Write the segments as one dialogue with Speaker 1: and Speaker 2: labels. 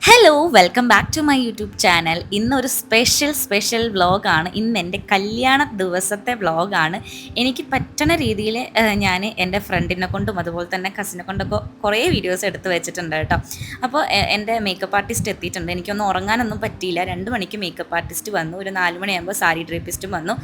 Speaker 1: Hello welcome back to my YouTube channel. ഇന്നൊരു special വ്ളോഗാണ്. ഇന്ന് എൻ്റെ കല്യാണ ദിവസത്തെ വ്ളോഗാണ്. എനിക്ക് പറ്റണ രീതിയിൽ ഞാൻ എൻ്റെ ഫ്രണ്ടിനെ കൊണ്ടും അതുപോലെ തന്നെ കസിനെ കൊണ്ടൊക്കെ കുറേ വീഡിയോസ് എടുത്ത് വെച്ചിട്ടുണ്ട് കേട്ടോ. അപ്പോൾ എൻ്റെ മേക്കപ്പ് ആർട്ടിസ്റ്റ് എത്തിയിട്ടുണ്ട്. എനിക്കൊന്നും ഉറങ്ങാനൊന്നും പറ്റിയില്ല. 2 മണിക്ക് മേക്കപ്പ് ആർട്ടിസ്റ്റ് വന്നു. ഒരു 4 മണിയാകുമ്പോൾ സാരി ഡ്രേപ്പിസ്റ്റും വന്നു.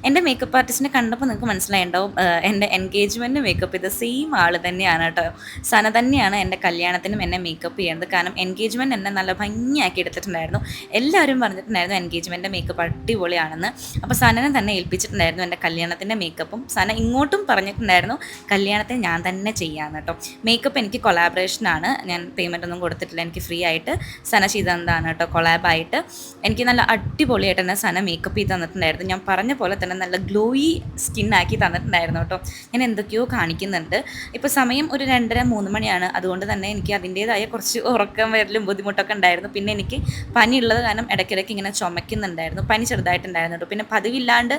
Speaker 1: എൻ്റെ മേക്കപ്പ് ആർട്ടിസ്റ്റിനെ കണ്ടപ്പോൾ നിങ്ങൾക്ക് മനസ്സിലായിട്ടുണ്ടാവും, എൻ്റെ എൻഗേജ്മെൻറ്റ് മേക്കപ്പ് ചെയ്ത സെയിം ആൾ തന്നെയാണ് കേട്ടോ. സന തന്നെയാണ് എൻ്റെ കല്യാണത്തിനും എന്നെ മേക്കപ്പ് ചെയ്യുന്നത്. കാരണം എൻഗേജ്മെൻറ്റ് എന്നെ നല്ല ഭംഗിയാക്കി എടുത്തിട്ടുണ്ടായിരുന്നു. എല്ലാവരും പറഞ്ഞിട്ടുണ്ടായിരുന്നു എൻഗേജ്മെൻറ്റ് മേക്കപ്പ് അടിപൊളിയാണെന്ന്. അപ്പോൾ സനനെ തന്നെ ഏൽപ്പിച്ചിട്ടുണ്ടായിരുന്നു എൻ്റെ കല്യാണത്തിൻ്റെ മേക്കപ്പും. സന ഇങ്ങോട്ടും പറഞ്ഞിട്ടുണ്ടായിരുന്നു കല്യാണത്തിന് ഞാൻ തന്നെ ചെയ്യാമെന്ന് കേട്ടോ. മേക്കപ്പ് എനിക്ക് കൊളാബറേഷനാണ്, ഞാൻ പേയ്മെൻ്റ് ഒന്നും കൊടുത്തിട്ടില്ല. എനിക്ക് ഫ്രീ ആയിട്ട് സന ചെയ്തതാണ് കേട്ടോ, കൊളാബായിട്ട്. എനിക്ക് നല്ല അടിപൊളിയായിട്ട് തന്നെ സന മേക്കപ്പ് ചെയ്ത് തന്നിട്ടുണ്ടായിരുന്നു. ഞാൻ പറഞ്ഞ പോലെ തന്നെ നല്ല ഗ്ലോയി സ്കിന്നാക്കി തന്നിട്ടുണ്ടായിരുന്നു കേട്ടോ. ഞാൻ എന്തൊക്കെയോ കാണിക്കുന്നുണ്ട്. ഇപ്പോൾ സമയം ഒരു 2:30-3 മണിയാണ്. അതുകൊണ്ട് തന്നെ എനിക്ക് അതിൻ്റേതായ കുറച്ച് ഉറക്കം വരലും ബുദ്ധിമുട്ടൊക്കെ ഉണ്ടായിരുന്നു. പിന്നെ എനിക്ക് പനിയുള്ളത് കാരണം ഇടയ്ക്കിടയ്ക്ക് ഇങ്ങനെ ചുമയ്ക്കുന്നുണ്ടായിരുന്നു. പനി ചെറുതായിട്ടുണ്ടായിരുന്നു കേട്ടോ. പിന്നെ പതിവില്ലാണ്ട്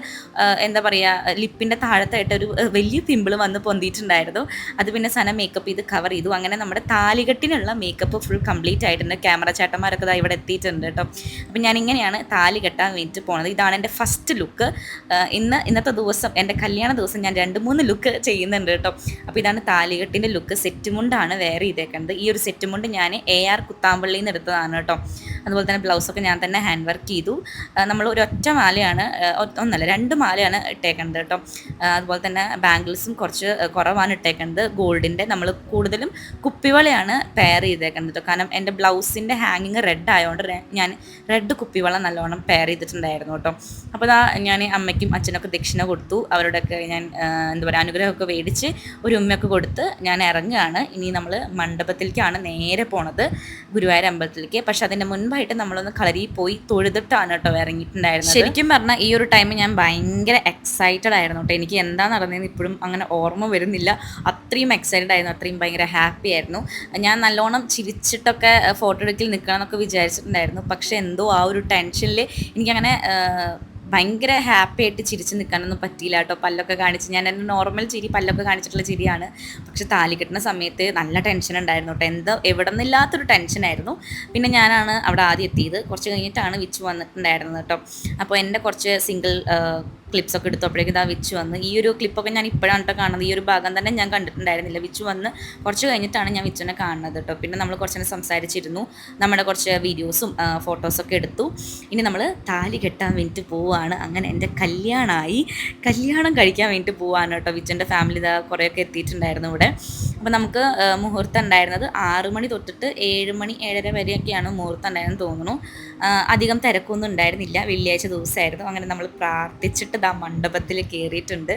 Speaker 1: എന്താ പറയുക, ലിപ്പിൻ്റെ താഴത്തായിട്ട് ഒരു വലിയ പിമ്പിൾ വന്ന് പൊന്തിയിട്ടുണ്ടായിരുന്നു. അത് പിന്നെ സന മേക്കപ്പ് ചെയ്ത് കവർ ചെയ്തു. അങ്ങനെ നമ്മുടെ താലികെട്ടിനുള്ള മേക്കപ്പ് ഫുൾ കംപ്ലീറ്റ് ആയിട്ടുണ്ട്. ക്യാമറ ചേട്ടന്മാരൊക്കെ ഇതാ ഇവിടെ എത്തിയിട്ടുണ്ട് കേട്ടോ. അപ്പം ഞാനിങ്ങനെയാണ് താലി കെട്ടാൻ വേണ്ടിയിട്ട് പോണത്. ഇതാണ് എൻ്റെ ഫസ്റ്റ് ലുക്ക്. ഇന്നത്തെ ദിവസം, എൻ്റെ കല്യാണ ദിവസം ഞാൻ 2-3 ലുക്ക് ചെയ്യുന്നുണ്ട് കേട്ടോ. അപ്പോൾ ഇതാണ് താലികെട്ടിൻ്റെ ലുക്ക്. സെറ്റ് മുണ്ടാണ് വെയർ ചെയ്തേക്കുന്നത്. ഈ ഒരു സെറ്റ് മുണ്ട് ഞാൻ AR കുത്താമ്പള്ളിയിൽ നിന്ന് എടുത്തതാണ് കേട്ടോ. അതുപോലെ തന്നെ ബ്ലൗസൊക്കെ ഞാൻ തന്നെ ഹാൻഡ് വർക്ക് ചെയ്തു. നമ്മൾ ഒരൊറ്റ മാലയാണ്, ഒന്നല്ല 2 മാലയാണ് ഇട്ടേക്കുന്നത് കേട്ടോ. അതുപോലെ തന്നെ ബാംഗിൾസും കുറച്ച് കുറവാണ് ഇട്ടേക്കുന്നത്. ഗോൾഡിൻ്റെ നമ്മൾ കൂടുതലും കുപ്പിവളയാണ് പെയർ ചെയ്തേക്കുന്നത് കേട്ടോ. കാരണം എൻ്റെ ബ്ലൗസിൻ്റെ ഹാങ്ങിങ് റെഡ് ആയതുകൊണ്ട് ഞാൻ റെഡ് കുപ്പിവള നല്ലോണം പെയർ ചെയ്തിട്ടുണ്ടായിരുന്നു കേട്ടോ. അപ്പോൾ ഞാൻ അമ്മയ്ക്കും അച്ഛനൊക്കെ ദക്ഷിണ കൊടുത്തു. അവരോടൊക്കെ ഞാൻ എന്താ പറയുക, അനുഗ്രഹമൊക്കെ മേടിച്ച് ഒരു ഉമ്മയൊക്കെ കൊടുത്ത് ഞാൻ ഇറങ്ങുകയാണ്. ഇനി നമ്മൾ മണ്ഡപത്തിലേക്കാണ് നേരെ പോണത്, ഗുരുവായൂർ അമ്പലത്തിലേക്ക്. പക്ഷെ അതിൻ്റെ മുൻപായിട്ട് നമ്മളൊന്ന് കളരിയിൽ പോയി തൊഴുതിട്ടാണ് കേട്ടോ ഇറങ്ങിയിട്ടുണ്ടായിരുന്നത്. ശരിക്കും പറഞ്ഞാൽ ഈ ഒരു ടൈം ഞാൻ ഭയങ്കര എക്സൈറ്റഡ് ആയിരുന്നു കേട്ടോ. എനിക്ക് എന്താ നടന്നതെന്ന് ഇപ്പോഴും അങ്ങനെ ഓർമ്മ വരുന്നില്ല. അത്രയും എക്സൈറ്റഡ് ആയിരുന്നു, അത്രയും ഭയങ്കര ഹാപ്പി ആയിരുന്നു. ഞാൻ നല്ലോണം ചിരിച്ചിട്ടൊക്കെ ഫോട്ടോ എടുക്കൽ നിൽക്കണം എന്നൊക്കെ വിചാരിച്ചിട്ടുണ്ടായിരുന്നു. പക്ഷെ എന്തോ ആ ഒരു ടെൻഷനിൽ എനിക്കങ്ങനെ ഭയങ്കര ഹാപ്പി ആയിട്ട് ചിരിച്ച് നിൽക്കാനൊന്നും പറ്റിയില്ല കേട്ടോ. പല്ലൊക്കെ കാണിച്ച്, ഞാൻ എൻ്റെ നോർമൽ ചിരി പല്ലൊക്കെ കാണിച്ചിട്ടുള്ള ചിരിയാണ്. പക്ഷെ താലി കെട്ടുന്ന സമയത്ത് നല്ല ടെൻഷൻ ഉണ്ടായിരുന്നു കേട്ടോ. എന്തോ എവിടെ നിന്നില്ലാത്തൊരു ടെൻഷനായിരുന്നു. പിന്നെ ഞാനാണ് അവിടെ ആദ്യം എത്തിയത്. കുറച്ച് കഴിഞ്ഞിട്ടാണ് വിച്ചു വന്നിട്ടുണ്ടായിരുന്നത് കേട്ടോ. അപ്പോൾ എൻ്റെ കുറച്ച് സിംഗിൾ ക്ലിപ്സൊക്കെ എടുത്തപ്പോഴേക്കും ഇതാ വിച്ചു വന്ന്. ഈ ഒരു ക്ലിപ്പൊക്കെ ഞാൻ ഇപ്പോഴാണ് കേട്ടോ കാണുന്നത്. ഈ ഒരു ഭാഗം തന്നെ ഞാൻ കണ്ടിട്ടുണ്ടായിരുന്നില്ല. വിച്ചു വന്ന് കുറച്ച് കഴിഞ്ഞിട്ടാണ് ഞാൻ വിച്ചുവിനെ കാണുന്നത് കേട്ടോ. പിന്നെ നമ്മൾ കുറച്ച് നേരം സംസാരിച്ചിരുന്നു. നമ്മുടെ കുറച്ച് വീഡിയോസും ഫോട്ടോസൊക്കെ എടുത്തു. ഇനി നമ്മൾ താലി കെട്ടാൻ വേണ്ടിയിട്ട് പോവുകയാണ്. അങ്ങനെ എൻ്റെ കല്യാണം കഴിക്കാൻ വേണ്ടിയിട്ട് പോവാണ് കേട്ടോ. വിച്ചുവിൻ്റെ ഫാമിലി ഇതാ കുറേയൊക്കെ എത്തിയിട്ടുണ്ടായിരുന്നു ഇവിടെ. അപ്പോൾ നമുക്ക് മുഹൂർത്തം ഉണ്ടായിരുന്നത് 6 മണി തൊട്ടിട്ട് 7 മണി 7:30 വരെയൊക്കെയാണ് മുഹൂർത്തം ഉണ്ടായിരുന്നെന്ന് തോന്നുന്നു. അധികം തിരക്കൊന്നും ഉണ്ടായിരുന്നില്ല. വെള്ളിയാഴ്ച ദിവസമായിരുന്നു. അങ്ങനെ നമ്മൾ പ്രാർത്ഥിച്ചിട്ട് ആ മണ്ഡപത്തിൽ കയറിയിട്ടുണ്ട്.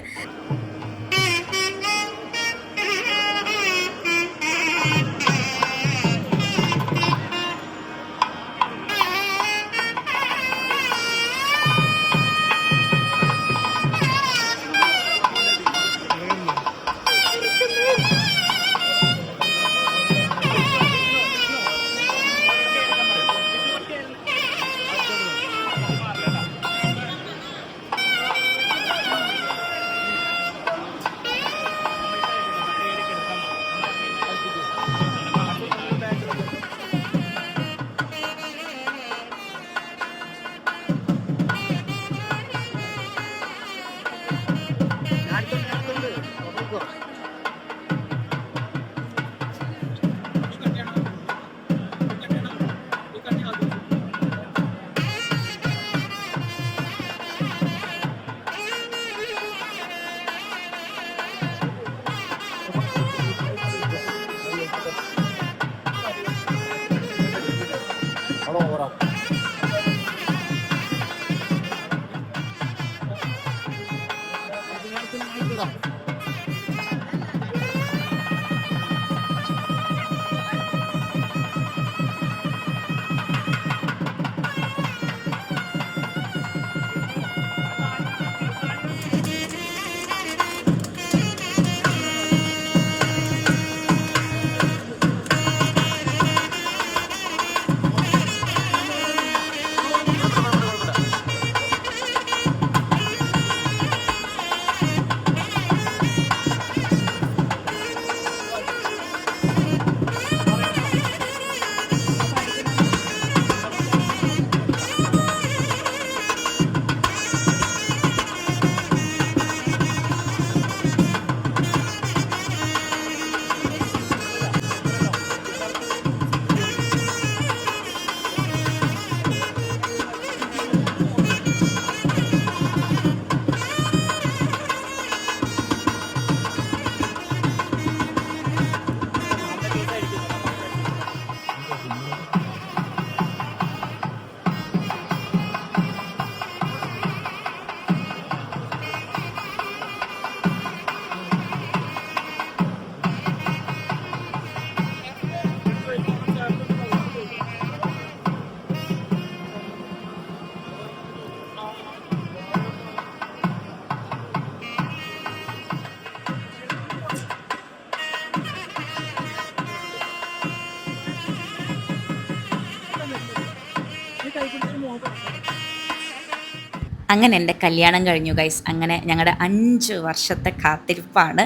Speaker 1: അങ്ങനെ എൻ്റെ കല്യാണം കഴിഞ്ഞു ഗൈസ്. അങ്ങനെ ഞങ്ങളുടെ 5 വർഷത്തെ കാത്തിരിപ്പാണ്.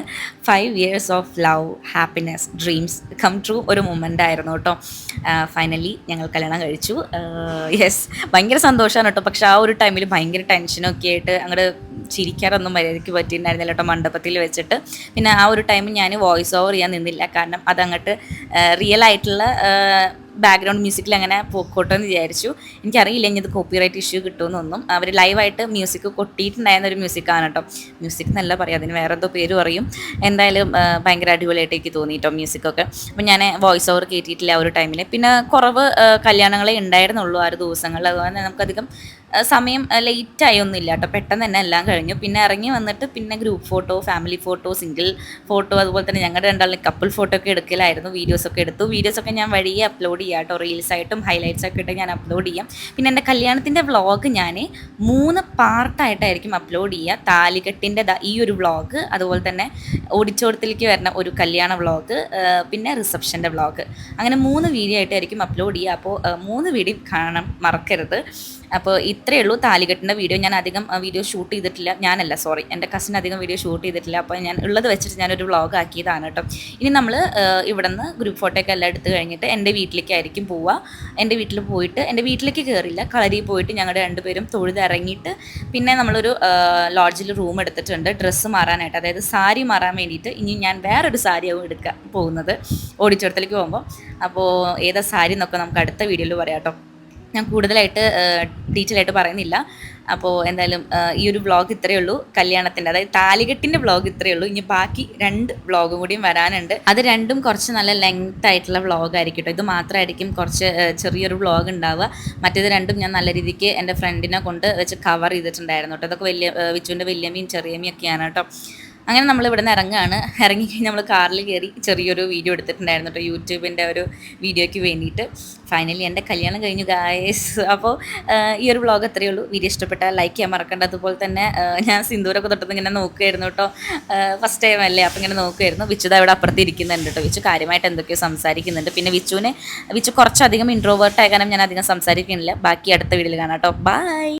Speaker 1: 5 years of love, happiness, dreams come true ഒരു മൊമെൻ്റ് ആയിരുന്നു കേട്ടോ. ഫൈനലി ഞങ്ങൾ കല്യാണം കഴിച്ചു. യെസ്, ഭയങ്കര സന്തോഷമാണ് കേട്ടോ. പക്ഷേ ആ ഒരു ടൈമിൽ ഭയങ്കര ടെൻഷനൊക്കെ ആയിട്ട് അങ്ങോട്ട് ചിരിക്കാറൊന്നും മര്യാദയ്ക്ക് പറ്റിയിട്ടുണ്ടായിരുന്നില്ല കേട്ടോ മണ്ഡപത്തിൽ വെച്ചിട്ട്. പിന്നെ ആ ഒരു ടൈമിൽ ഞാൻ വോയിസ് ഓവർ ചെയ്യാൻ നിന്നില്ല, കാരണം അതങ്ങോട്ട് റിയൽ ആയിട്ടുള്ള ബാക്ക്ഗ്രൗണ്ട് മ്യൂസിക്കിൽ അങ്ങനെ പോക്കോട്ടെ എന്ന് വിചാരിച്ചു. എനിക്കറിയില്ല ഇനി ഇത് കോപ്പിറൈറ്റ് ഇഷ്യൂ കിട്ടുമെന്നൊന്നും. അവർ ലൈവായിട്ട് മ്യൂസിക് കൊട്ടിയിട്ടുണ്ടായിരുന്ന ഒരു മ്യൂസിക്കാണ് കേട്ടോ. മ്യൂസിക് എന്നല്ല പറയാം, അതിന് വേറെ എന്തോ പേര് പറയും. എന്തായാലും ഭയങ്കര അടിപൊളിയായിട്ട് എനിക്ക് തോന്നി കേട്ടോ മ്യൂസിക്കൊക്കെ. അപ്പം ഞാൻ വോയിസ് ഓവർ കയറ്റിയിട്ടില്ല ആ ഒരു ടൈമിൽ. പിന്നെ കുറവ് കല്യാണങ്ങളെ ഉണ്ടായിരുന്നുള്ളൂ ആ ഒരു ദിവസങ്ങളിൽ. അതുപോലെ നമുക്കധികം സമയം ലേറ്റായി ഒന്നുമില്ല കേട്ടോ, പെട്ടെന്ന് തന്നെ എല്ലാം കഴിഞ്ഞു. പിന്നെ ഇറങ്ങി വന്നിട്ട് പിന്നെ group photo, family photo, single photo, അതുപോലെ തന്നെ ഞങ്ങളുടെ രണ്ടാളും കപ്പിൾ ഫോട്ടോ ഒക്കെ എടുക്കലായിരുന്നു. വീഡിയോസൊക്കെ എടുത്തു. വീഡിയോസൊക്കെ ഞാൻ വഴിയെ അപ്ലോഡ് ചെയ്യാം കേട്ടോ, റീൽസായിട്ടും ഹൈലൈറ്റ്സൊക്കെ ഇട്ട് ഞാൻ അപ്ലോഡ് ചെയ്യാം. പിന്നെ എൻ്റെ കല്യാണത്തിൻ്റെ വ്ളോഗ് ഞാൻ 3 പാർട്ടായിട്ടായിരിക്കും അപ്ലോഡ് ചെയ്യുക. താലികെട്ടിൻ്റെ ഈ ഒരു വ്ളോഗ്, അതുപോലെ തന്നെ ഓടിച്ചോടത്തിലേക്ക് വരുന്ന ഒരു കല്യാണ വ്ളോഗ്, പിന്നെ റിസപ്ഷൻ്റെ വ്ളോഗ്, അങ്ങനെ 3 വീഡിയോ ആയിട്ടായിരിക്കും അപ്ലോഡ് ചെയ്യുക. അപ്പോൾ 3 വീഡിയോ കാണാൻ മറക്കരുത്. അപ്പോൾ ഇത്രയേ ഉള്ളൂ. താലികെട്ടിൻ്റെ വീഡിയോ ഞാൻ അധികം വീഡിയോ ഷൂട്ട് ചെയ്തിട്ടില്ല. എൻ്റെ കസിൻ അധികം വീഡിയോ ഷൂട്ട് ചെയ്തിട്ടില്ല. അപ്പോൾ ഞാൻ ഉള്ളത് വെച്ചിട്ട് ഞാനൊരു വ്ളോഗ് ആക്കിയതാണ് കേട്ടോ. ഇനി നമ്മൾ ഇവിടെ നിന്ന് ഗ്രൂപ്പ് ഫോട്ടോയൊക്കെ എല്ലാം എടുത്ത് കഴിഞ്ഞിട്ട് എൻ്റെ വീട്ടിലേക്കായിരിക്കും പോവുക. എൻ്റെ വീട്ടിൽ പോയിട്ട്, എൻ്റെ വീട്ടിലേക്ക് കയറില്ല, കളരിയിൽ പോയിട്ട് ഞങ്ങളുടെ 2 പേരും തൊഴുതിറങ്ങിയിട്ട് പിന്നെ നമ്മളൊരു ലോഡ്ജിൽ റൂം എടുത്തിട്ടുണ്ട് ഡ്രസ്സ് മാറാനായിട്ട്. അതായത് സാരി മാറാൻ വേണ്ടിയിട്ട് ഇനി ഞാൻ വേറൊരു സാരിയാവും എടുക്കാൻ പോകുന്നത് ഓടിച്ചോടത്തിലേക്ക് പോകുമ്പോൾ. അപ്പോൾ ഏതാ സാരി എന്നൊക്കെ നമുക്ക് അടുത്ത വീഡിയോയിൽ പറയാം കേട്ടോ. ഞാൻ കൂടുതലായിട്ട് ഡീറ്റെയിൽ ആയിട്ട് പറയുന്നില്ല. അപ്പോൾ എന്തായാലും ഈ ഒരു വ്ളോഗ് ഇത്രയേ ഉള്ളൂ കല്യാണത്തിൻ്റെ, അതായത് താലികെട്ടിൻ്റെ വ്ളോഗ് ഇത്രയേ ഉള്ളൂ. ഇനി ബാക്കി 2 വ്ളോഗും കൂടിയും വരാനുണ്ട്. അത് രണ്ടും കുറച്ച് നല്ല ലെങ്ത് ആയിട്ടുള്ള വ്ളോഗായിരിക്കും കേട്ടോ. ഇത് മാത്രമായിരിക്കും കുറച്ച് ചെറിയൊരു വ്ളോഗ് ഉണ്ടാവുക. മറ്റേത് രണ്ടും ഞാൻ നല്ല രീതിക്ക് എൻ്റെ ഫ്രണ്ടിനെ കൊണ്ട് വെച്ച് കവർ ചെയ്തിട്ടുണ്ടായിരുന്നു കേട്ടോ. അതൊക്കെ വിച്ചുവിൻ്റെ വലിയമ്മയും ചെറിയമ്മയും ഒക്കെയാണ് കേട്ടോ. അങ്ങനെ നമ്മൾ ഇവിടെ നിന്ന് ഇറങ്ങുകയാണ്. ഇറങ്ങിക്കഴിഞ്ഞ് നമ്മൾ കാറിൽ കയറി ചെറിയൊരു വീഡിയോ എടുത്തിട്ടുണ്ടായിരുന്നു കേട്ടോ, യൂട്യൂബിൻ്റെ ഒരു വീഡിയോയ്ക്ക് വേണ്ടിയിട്ട്. ഫൈനലി എൻ്റെ കല്യാണം കഴിഞ്ഞു ഗായ്സ്. അപ്പോൾ ഈ ഒരു വ്ളോഗ് അത്രയേ ഉള്ളൂ. വീഡിയോ ഇഷ്ടപ്പെട്ടാൽ ലൈക്ക് ചെയ്യാൻ മറക്കണ്ട. അതുപോലെ തന്നെ ഞാൻ സിന്ദൂരൊക്കെ തൊട്ടത് ഇങ്ങനെ നോക്കുമായിരുന്നു കേട്ടോ. ഫസ്റ്റ് ടൈം അല്ലേ, അപ്പോൾ ഇങ്ങനെ നോക്കുമായിരുന്നു. വിച്ചുത ഇവിടെ അപ്പുറത്ത് ഇരിക്കുന്നുണ്ട് കേട്ടോ. വിച്ചു കാര്യമായിട്ട് എന്തൊക്കെയോ സംസാരിക്കുന്നുണ്ട്. പിന്നെ വിച്ചു കുറച്ചധികം ഇൻട്രോവേർട്ട് ആയ കാരണം ഞാൻ അധികം സംസാരിക്കുന്നില്ല. ബാക്കി അടുത്ത വീഡിയോയിൽ കാണാം കേട്ടോ. ബൈ.